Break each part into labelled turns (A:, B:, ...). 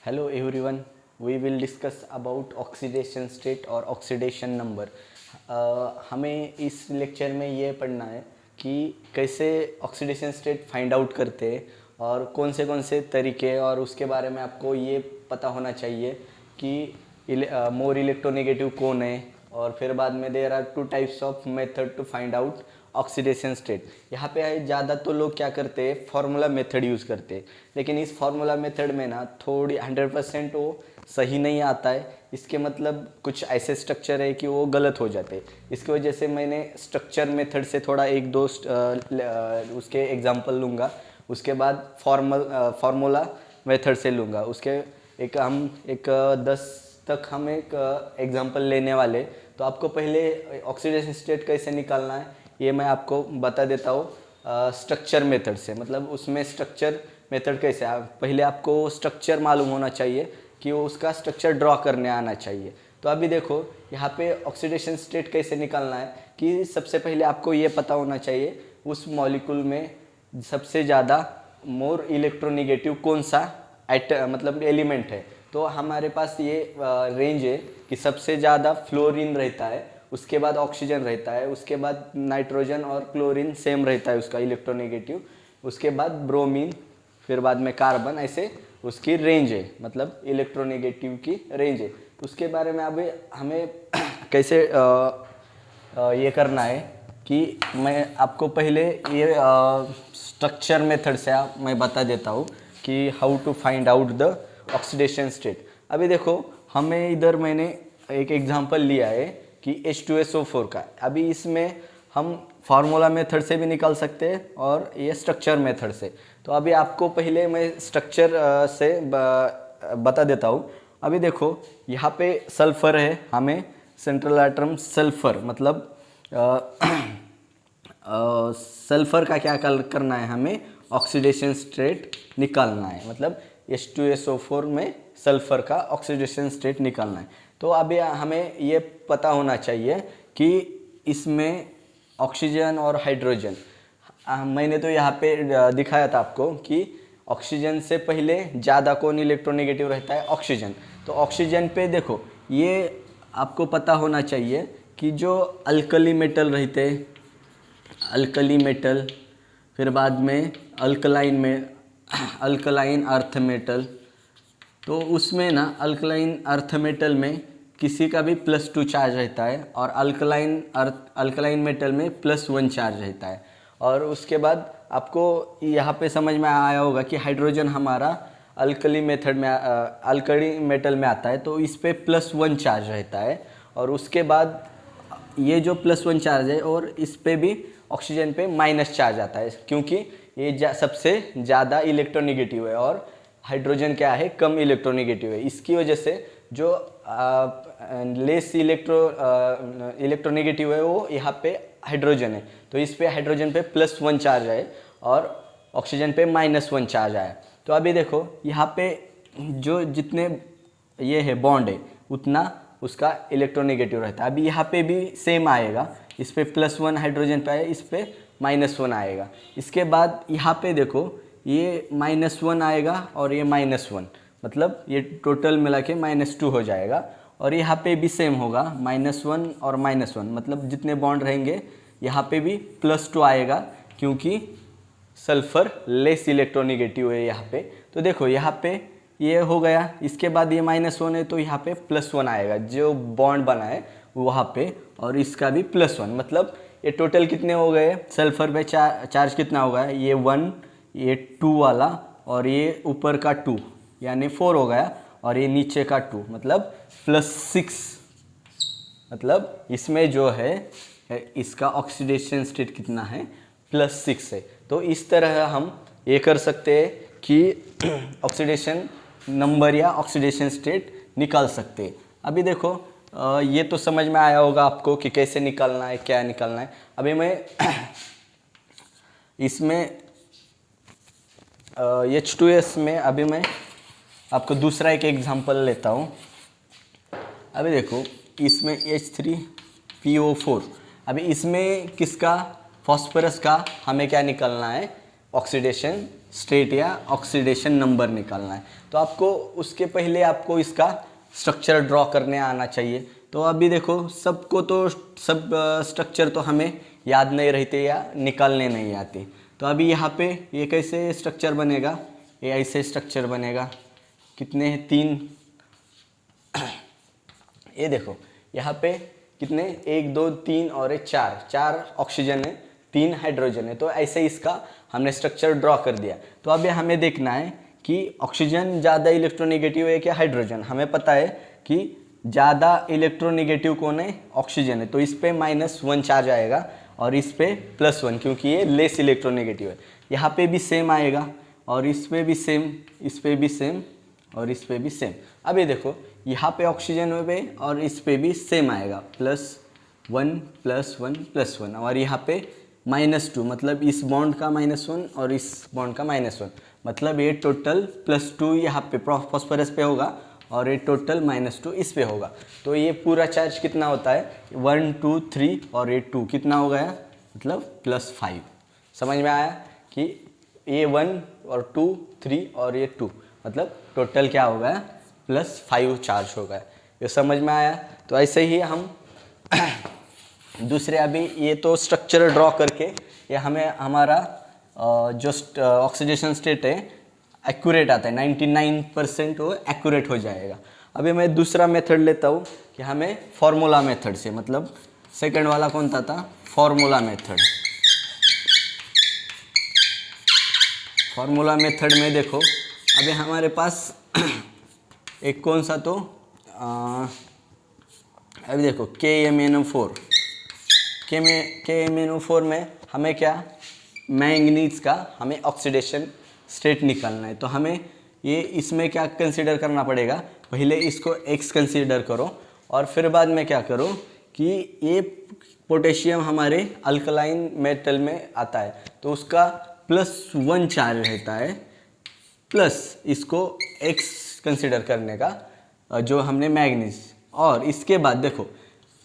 A: Hello everyone, we will discuss about oxidation state और oxidation number. हमें इस lecture में ये पढ़ना है कि कैसे ऑक्सीडेशन स्टेट फाइंड आउट करते हैं और कौन से तरीके, और उसके बारे में आपको ये पता होना चाहिए कि मोर इलेक्ट्रोनेगेटिव कौन है, और फिर बाद में there are two types of method to find out oxidation state. यहाँ पे है ज़्यादा तो लोग क्या करते हैं, फार्मूला मेथड यूज़ करते हैं, लेकिन इस फार्मूला मेथड में ना थोड़ी 100% वो सही नहीं आता है. इसके मतलब कुछ ऐसे स्ट्रक्चर है कि वो गलत हो जाते हैं. इसकी वजह से मैंने स्ट्रक्चर मेथड से थोड़ा एक दो उसके एग्जांपल लूँगा, उसके बाद फार्मूला मेथड से लूँगा. उसके हम एक 10 तक हम एक एग्जांपल लेने वाले. तो आपको पहले ऑक्सीडेशन स्टेट कैसे निकालना है ये मैं आपको बता देता हूँ स्ट्रक्चर मेथड से. मतलब उसमें स्ट्रक्चर मेथड कैसे, पहले आपको स्ट्रक्चर मालूम होना चाहिए कि वो उसका स्ट्रक्चर ड्रॉ करने आना चाहिए. तो अभी देखो यहाँ पे ऑक्सीडेशन स्टेट कैसे निकालना है कि सबसे पहले आपको ये पता होना चाहिए उस मॉलिक्यूल में सबसे ज़्यादा मोर इलेक्ट्रोनिगेटिव कौन सा मतलब एलिमेंट है. तो हमारे पास ये रेंज है कि सबसे ज़्यादा फ्लोरीन रहता है, उसके बाद ऑक्सीजन रहता है, उसके बाद नाइट्रोजन और क्लोरीन सेम रहता है उसका इलेक्ट्रोनेगेटिव, उसके बाद ब्रोमीन, फिर बाद में कार्बन, ऐसे उसकी रेंज है, मतलब इलेक्ट्रोनेगेटिव की रेंज है. उसके बारे में अभी हमें कैसे ये करना है कि मैं आपको पहले ये स्ट्रक्चर मेथड से मैं बता देता हूँ कि how to find out the oxidation state. अभी देखो हमें इधर मैंने एक एग्जांपल लिया है कि H2SO4 का. अभी इसमें हम फार्मूला मेथड से भी निकाल सकते हैं और ये स्ट्रक्चर मेथड से. तो अभी आपको पहले मैं स्ट्रक्चर से बता देता हूँ. अभी देखो यहाँ पे सल्फर है, हमें सेंट्रल एटम सल्फर, मतलब सल्फर का क्या करना है, हमें ऑक्सीडेशन स्टेट निकालना है. मतलब H2SO4 में सल्फर का ऑक्सीडेशन स्टेट निकालना है. तो अभी हमें ये पता होना चाहिए कि इसमें ऑक्सीजन और हाइड्रोजन, मैंने तो यहाँ पे दिखाया था आपको कि ऑक्सीजन से पहले ज़्यादा कौन इलेक्ट्रोनेगेटिव रहता है, ऑक्सीजन. तो ऑक्सीजन पे देखो ये आपको पता होना चाहिए कि जो अल्कली मेटल रहते हैं, अल्कली मेटल, फिर बाद में अल्कलाइन अर्थ मेटल, तो उसमें ना अल्कलाइन अर्थ मेटल में किसी का भी +2 चार्ज रहता है और अल्कलाइन मेटल में +1 चार्ज रहता है. और उसके बाद आपको यहाँ पे समझ में आया होगा कि हाइड्रोजन हमारा अल्कली मेटल में आता है, तो इस पे +1 चार्ज रहता है. और उसके बाद ये जो +1 चार्ज है, और इस पे भी ऑक्सीजन पे माइनस चार्ज आता है, क्योंकि ये सबसे ज़्यादा इलेक्ट्रोनेगेटिव है और हाइड्रोजन क्या है, कम इलेक्ट्रोनेगेटिव है. इसकी वजह से जो लेस इलेक्ट्रोनेगेटिव है वो यहाँ पे हाइड्रोजन है. तो इस पे हाइड्रोजन पे +1 चार्ज है और ऑक्सीजन पे -1 चार्ज आया. तो अभी देखो यहाँ पे जो जितने ये है बॉन्ड है उतना उसका इलेक्ट्रोनेगेटिव रहता है. अभी यहाँ पे भी सेम आएगा, इस पे +1 हाइड्रोजन पे आया, इस पे -1 आएगा. इसके बाद यहाँ पे देखो ये -1 आएगा और ये -1, मतलब ये टोटल मिला के -2 हो जाएगा. और यहाँ पे भी सेम होगा, -1 और -1, मतलब जितने बॉन्ड रहेंगे यहाँ पे भी +2 आएगा, क्योंकि सल्फर लेस इलेक्ट्रोनेगेटिव है यहाँ पे. तो देखो यहाँ पे ये हो गया, इसके बाद ये -1 है तो यहाँ पे +1 आएगा जो बॉन्ड बना है वहाँ पे, और इसका भी +1, मतलब ये टोटल कितने हो गए, सल्फर पे चार्ज कितना होगा, ये 1, ये 2 वाला, और ये ऊपर का 2 यानी 4 हो गया, और ये नीचे का 2 मतलब +6. मतलब इसमें जो है इसका ऑक्सीडेशन स्टेट कितना है, +6 है. तो इस तरह हम ये कर सकते हैं कि ऑक्सीडेशन नंबर या ऑक्सीडेशन स्टेट निकाल सकते हैं. अभी देखो ये तो समझ में आया होगा आपको कि कैसे निकालना है, क्या निकालना है. अभी मैं इसमें H2S में अभी मैं आपको दूसरा एक एग्जांपल लेता हूँ. अभी देखो इसमें H3PO4, अभी इसमें किसका, फॉस्फोरस का हमें क्या निकालना है, ऑक्सीडेशन स्टेट या ऑक्सीडेशन नंबर निकालना है। तो आपको उसके पहले आपको इसका स्ट्रक्चर ड्रॉ करने आना चाहिए। तो अभी देखो सबको तो सब स्ट्रक्चर तो हमें याद नहीं रहते या निकालने नहीं आते। तो अभी यहाँ पे ये कैसे स्ट्रक्चर बनेगा, ये ऐसे स्ट्रक्चर बनेगा। कितने हैं, 3। ये देखो यहाँ पे कितने, 1 2 3 और 4 ऑक्सीजन है, 3 हाइड्रोजन है। तो ऐसे इसका हमने स्ट्रक्चर ड्रॉ कर दिया। तो अभी हमें देखना है कि ऑक्सीजन ज़्यादा इलेक्ट्रोनेगेटिव है क्या हाइड्रोजन। हमें पता है कि ज़्यादा इलेक्ट्रोनेगेटिव कौन है, ऑक्सीजन है। तो इस पे -1 चार्ज आएगा और इस पे +1, क्योंकि ये लेस इलेक्ट्रोनेगेटिव है। यहाँ पे भी सेम आएगा और इस पे भी सेम, इस पे भी सेम और इस पे भी सेम। अब ये देखो यहाँ पे ऑक्सीजन पे और इस पे भी सेम आएगा, +1 +1 +1। और यहाँ पे -2, मतलब इस बॉन्ड का -1 और इस बॉन्ड का -1, मतलब ये टोटल +2 यहाँ पे फॉस्फोरस पे होगा और ये टोटल -2 इस पे होगा। तो ये पूरा चार्ज कितना होता है, 1 2 3 और ये 2 कितना हो गया, मतलब +5। समझ में आया कि ये 1 और 2 3 और ये 2, मतलब टोटल क्या हो गया, +5 चार्ज हो गया। ये समझ में आया। तो ऐसे ही हम दूसरे, अभी ये तो स्ट्रक्चर ड्रॉ करके ये हमें हमारा जो ऑक्सीडेशन स्टेट है एक्यूरेट आता है, 99% वो एक्यूरेट हो जाएगा। अभी मैं दूसरा मेथड लेता हूँ कि हमें फार्मूला मेथड से, मतलब सेकंड वाला कौन सा था, फार्मूला मेथड। फार्मूला मेथड में देखो अभी हमारे पास एक कौन सा, तो अभी देखो KMnO4 में हमें क्या, मैंगनीज का हमें ऑक्सीडेशन स्टेट निकालना है। तो हमें ये इसमें क्या कंसीडर करना पड़ेगा, पहले इसको X कंसीडर करो और फिर बाद में क्या करो कि ये पोटेशियम हमारे अल्कलाइन मेटल में आता है तो उसका +1 चार्ज रहता है, प्लस इसको X कंसीडर करने का जो हमने मैंगनीज। और इसके बाद देखो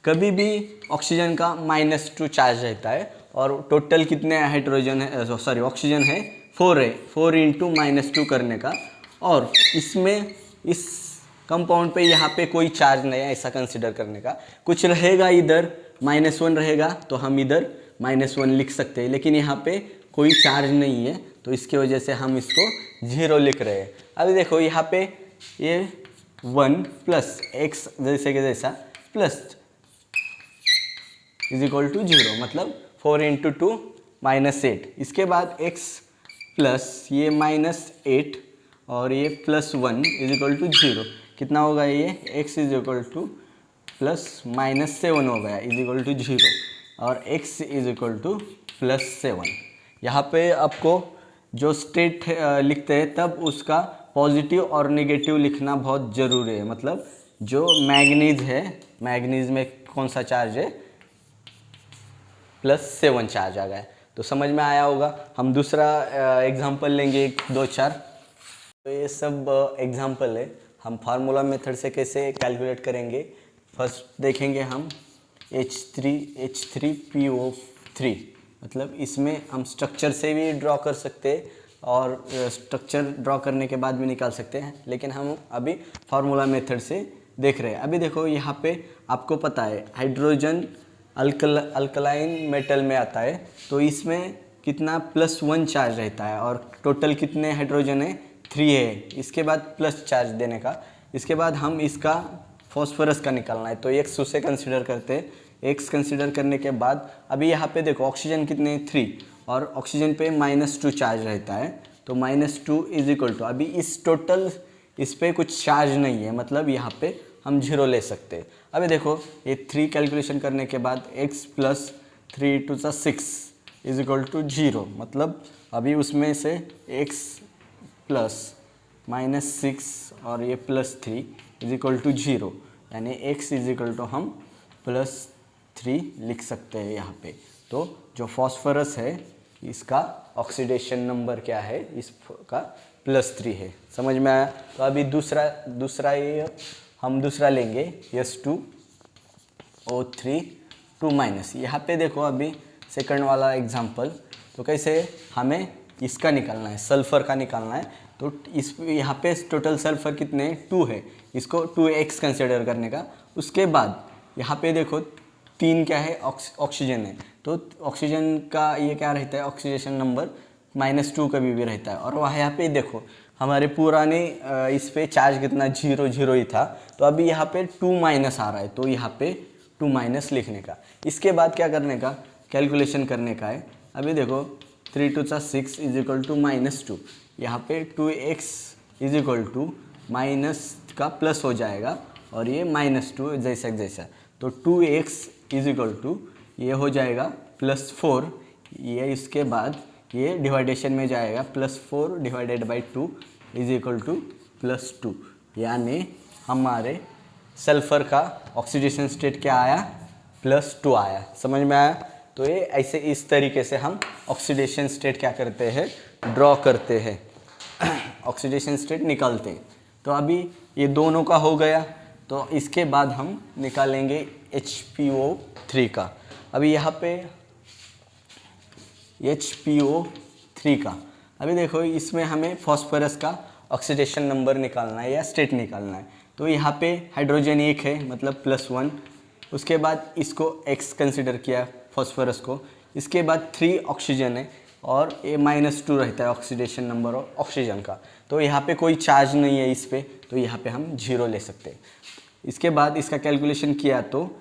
A: कभी भी ऑक्सीजन का -2 चार्ज रहता है और टोटल कितने हाइड्रोजन है, सॉरी ऑक्सीजन है 4 है, 4 × -2 करने का। और इसमें इस कंपाउंड पे यहाँ पे कोई चार्ज नहीं है ऐसा कंसीडर करने का। कुछ रहेगा इधर -1 रहेगा तो हम इधर -1 लिख सकते हैं, लेकिन यहाँ पे कोई चार्ज नहीं है तो इसकी वजह से हम इसको 0 लिख रहे हैं। अभी देखो यहाँ पे ये 1 + X जैसे कि जैसा प्लस =0, मतलब 4 × 2 -8। इसके बाद X प्लस ये -8 और ये +1 =0, कितना होगा ये X +-7 हो गया =0 और X +7। यहाँ पे आपको जो स्टेट लिखते हैं तब उसका पॉजिटिव और नेगेटिव लिखना बहुत ज़रूरी है। मतलब जो मैंगनीज है, मैंगनीज में कौन सा चार्ज है, +7 चार्ज आ गया। तो समझ में आया होगा। हम दूसरा एग्जांपल लेंगे 1 2 4। तो ये सब एग्जांपल है। हम फार्मूला मेथड से कैसे कैलकुलेट करेंगे, फर्स्ट देखेंगे हम H3PO3, मतलब इसमें हम स्ट्रक्चर से भी ड्रॉ कर सकते हैं और स्ट्रक्चर ड्रॉ करने के बाद भी निकाल सकते हैं, लेकिन हम अभी फार्मूला मेथड से देख रहे हैं। अभी देखो यहाँ पे आपको पता है हाइड्रोजन अल्कलाइन मेटल में आता है तो इसमें कितना +1 चार्ज रहता है और टोटल कितने हाइड्रोजन है, 3 है। इसके बाद प्लस चार्ज देने का, इसके बाद हम इसका फॉस्फोरस का निकालना है तो X उसे कंसिडर करते हैं। X कंसिडर करने के बाद अभी यहाँ पे देखो ऑक्सीजन कितने 3 और ऑक्सीजन पे -2 चार्ज रहता है तो -2 = अभी इस टोटल इस पर कुछ चार्ज नहीं है, मतलब यहाँ पे हम 0 ले सकते हैं। अभी देखो ये 3 कैलकुलेशन करने के बाद X + 3 × 6 = 0, मतलब अभी उसमें से X + -6 और ये +3 = 0, यानी X = हम +3 लिख सकते हैं यहाँ पे। तो जो फॉस्फोरस है इसका ऑक्सीडेशन नंबर क्या है, इसका +3 है। समझ में आया। तो अभी दूसरा ये हम दूसरा लेंगे S2O3 2-। यहाँ पे देखो अभी सेकंड वाला एग्जांपल, तो कैसे हमें इसका निकालना है, सल्फर का निकालना है। तो इस यहाँ पे टोटल सल्फर कितने 2 है, इसको 2x कंसिडर करने का। उसके बाद यहाँ पे देखो 3 क्या है, ऑक्सीजन है। तो ऑक्सीजन का ये क्या रहता है, ऑक्सीडेशन नंबर -2 कभी भी रहता है। और वहाँ यहाँ पे देखो हमारे पुराने इस पे चार्ज कितना 0 0 ही था, तो अभी यहाँ पे 2 माइनस आ रहा है, तो यहाँ पे 2 माइनस लिखने का। इसके बाद क्या करने का, कैलकुलेशन करने का है। अभी देखो 3 2 6 इज इक्वल टू -2, यहाँ पे 2x is equal to minus का प्लस हो जाएगा और ये -2 जैसा जैसा। तो 2x इज इक्वल टू ये हो जाएगा +4, ये इसके बाद ये डिवाइडेशन में जाएगा, +4 divided by 2 is equal to +2, यानी हमारे सल्फर का ऑक्सीडेशन स्टेट क्या आया, +2 आया। समझ में आया? तो ये ऐसे इस तरीके से हम ऑक्सीडेशन स्टेट क्या करते हैं, ड्रॉ करते हैं, ऑक्सीडेशन स्टेट निकालते हैं। तो अभी ये दोनों का हो गया, तो इसके बाद हम निकालेंगे HPO3 का। अभी यहाँ पे HPO3 का, अभी देखो इसमें हमें फॉस्फोरस का ऑक्सीडेशन नंबर निकालना है या स्टेट निकालना है। तो यहाँ पे हाइड्रोजन 1 है, मतलब +1। उसके बाद इसको X कंसिडर किया फॉस्फोरस को। इसके बाद 3 ऑक्सीजन है और ये -2 रहता है ऑक्सीडेशन नंबर और ऑक्सीजन का। तो यहाँ पे कोई चार्ज नहीं है इस पे, तो यहाँ पे हम 0 ले सकते हैं। इसके बाद इसका कैलकुलेशन किया तो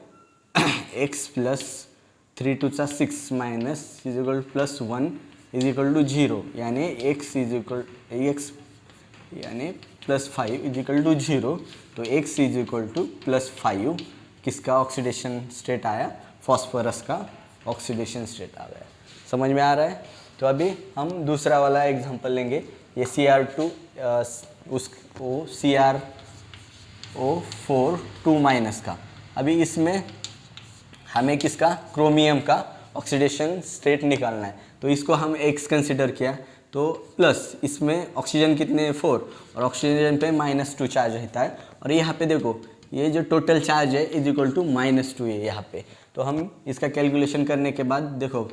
A: x plus 3 2 6 minus is equal +1 is equal to 0, यानी x यानी +5 इज इक्वल टू 0। तो x इज इक्वल टू +5 किसका ऑक्सीडेशन स्टेट आया, फॉस्फोरस का ऑक्सीडेशन स्टेट आ गया। समझ में आ रहा है? तो अभी हम दूसरा वाला एग्जांपल लेंगे, ये Cr2 उसको CrO4 2- का। अभी इसमें हमें किसका, क्रोमियम का ऑक्सीडेशन स्टेट निकालना है। तो इसको हम X कंसिडर किया, तो प्लस इसमें ऑक्सीजन कितने 4 और ऑक्सीजन पे -2 चार्ज रहता है। और यहाँ पे देखो ये जो टोटल चार्ज है इज इक्वल टू -2 है यहाँ पे। तो हम इसका कैलकुलेशन करने के बाद देखो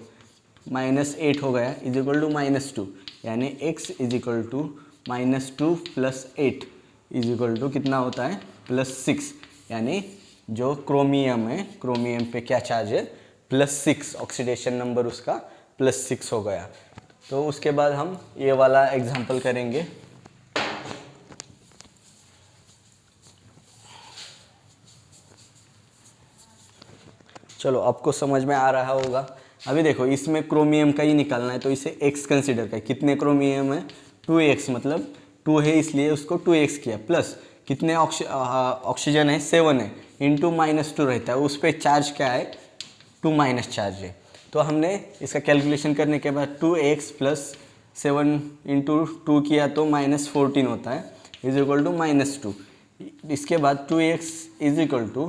A: -8 हो गया इज इक्वल टू -2, यानी x is equal to -2 + 8 is equal to कितना होता है, +6। यानी जो क्रोमियम है, क्रोमियम पे क्या चार्ज है, +6, ऑक्सीडेशन नंबर उसका +6 हो गया। तो उसके बाद हम ये वाला एग्जांपल करेंगे। चलो आपको समझ में आ रहा होगा। अभी देखो इसमें क्रोमियम का ही निकालना है, तो इसे x कंसिडर कर। कितने क्रोमियम है, 2x, मतलब 2 है इसलिए उसको 2x किया, प्लस कितने ऑक्सीजन है 7 है, इंटू -2 रहता है, उस पर चार्ज क्या है 2- चार्ज है। तो हमने इसका कैलकुलेशन करने के बाद 2x + 7 × 2 किया तो -14 होता है इज इक्वल टू -2। इसके बाद 2x is equal two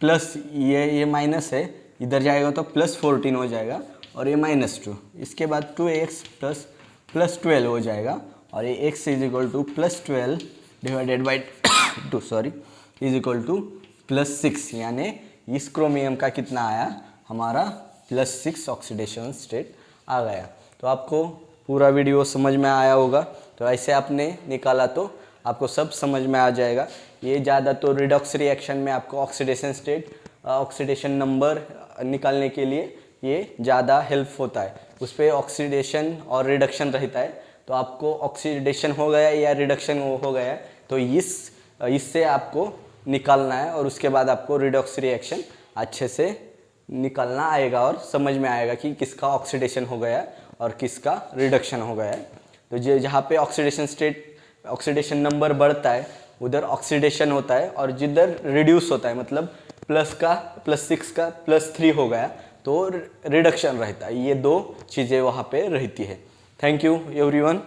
A: plus ये माइनस है, इधर जाएगा तो +14 हो जाएगा और ये -2। इसके बाद 2x + 12 हो जाएगा और ये x is equal to +12 divided by 2 is equal to +6, यानी इस क्रोमियम का कितना आया, हमारा +6 ऑक्सीडेशन स्टेट आ गया। तो आपको पूरा वीडियो समझ में आया होगा। तो ऐसे आपने निकाला तो आपको सब समझ में आ जाएगा। ये ज़्यादा तो रिडॉक्स रिएक्शन में आपको ऑक्सीडेशन स्टेट, ऑक्सीडेशन नंबर निकालने के लिए ये ज़्यादा हेल्प होता है। उस पर ऑक्सीडेशन और रिडक्शन रहता है। तो आपको ऑक्सीडेशन हो गया या रिडक्शन हो गया तो इससे आपको निकालना है और उसके बाद आपको रिडॉक्स रिएक्शन अच्छे से निकालना आएगा और समझ में आएगा कि किसका ऑक्सीडेशन हो गया और किसका रिडक्शन हो गया है। तो जहाँ पे ऑक्सीडेशन नंबर बढ़ता है उधर ऑक्सीडेशन होता है, और जिधर रिड्यूस होता है मतलब +6 का +3 हो गया तो रिडक्शन रहता है। ये 2 चीज़ें वहाँ पे रहती है। Thank you everyone.